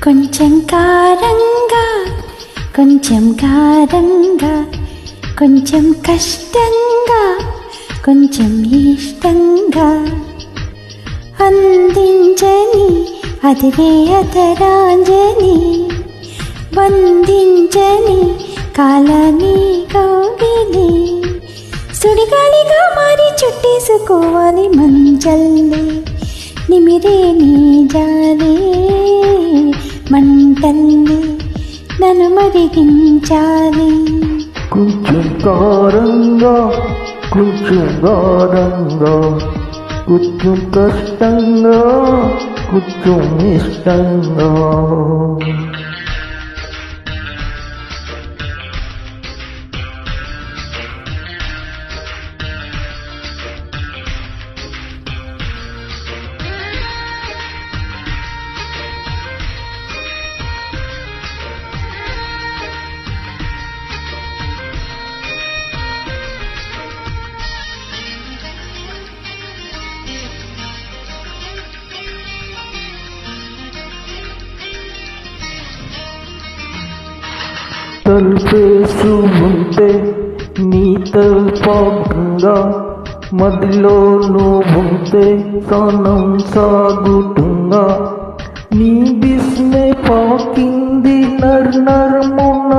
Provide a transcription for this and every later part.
కొంచెం కారంగా కొంచెం కారంగా కొంచెం కష్టంగా కొంచెం ఇష్టంగా అందించని అదిరే అతరాంజని బంధించని కాలాన్ని కౌగిలి సుడిగాలిగా మారి చుట్టేసుకోవాలి మంచల్లి నిమిరే నీ జాలే మంటల్లి నన్ను మరిగించాలి కొంచెం కారంగా కొంచెం గారంగా కొంచెం కష్టంగా కొంచెం ఇష్టంగా తలుపేసు ఉంటే నీ తల్పంగా మదిలో నువ్వుంటే సనం సాగుతుంగా నీ బిస్మే పాకింది నర్నర్మున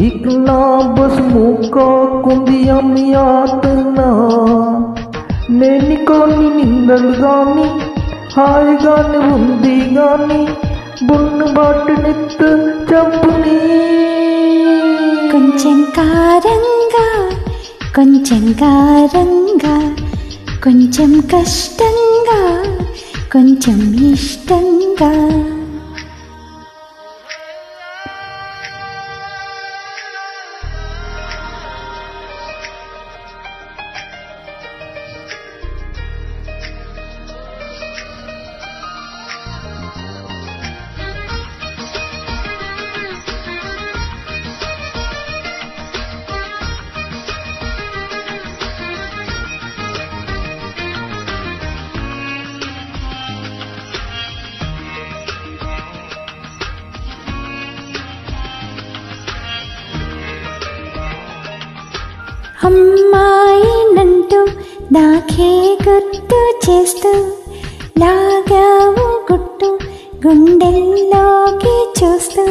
ఇక నా బస్ ముక్కాకుంది అమ్యాతనా నేను కొన్ని నిందలు గాని హాయిగానే ఉంది గాని బొన్ను బాటునెత్త చెప్పుని కొంచెం కారంగా కొంచెం కారంగా కొంచెం కష్టంగా కొంచెం ఇష్టంగా అమ్మాయినంటూ నాకే గుర్తు చేస్తూ లాగావు గుట్టు గుండెల్లోకి చూస్తూ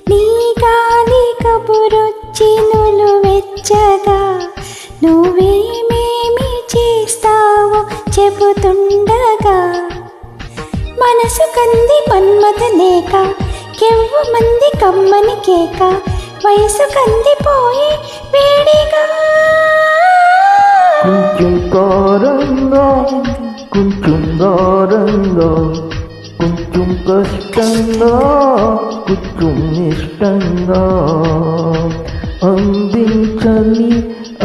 నీ గాలి కబురొచ్చి నువ్వు వెచ్చగా నువ్వేమేమి చేస్తావో చెబుతుండగా మనసు కంది మన్మథ లేక కెవ్వు మంది కమ్మని కేక వయసు కందిపోయి వేడిగా కొంచెం కారంగా కొంచెం గారంగా కొంచెం కష్టంగా కొంచెం ఇష్టంగా అందించని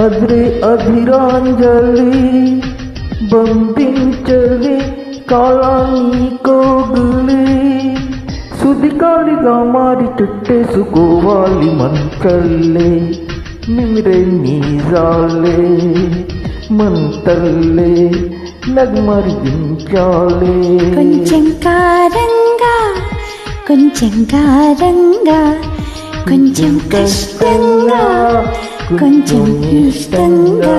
అద్రే అధిరాంజలి బంధించని కాలాన్ని కోగులి సుదిగాలిగా మారి చుట్టేసుకోవాలి మంచల్లే నిమిరే నీజాలే మంటల్లే నగ్మరించాలే కొంచెం కారంగా కొంచెం గారంగా కొంచెం కష్టంగా కొంచెం ఇష్టంగా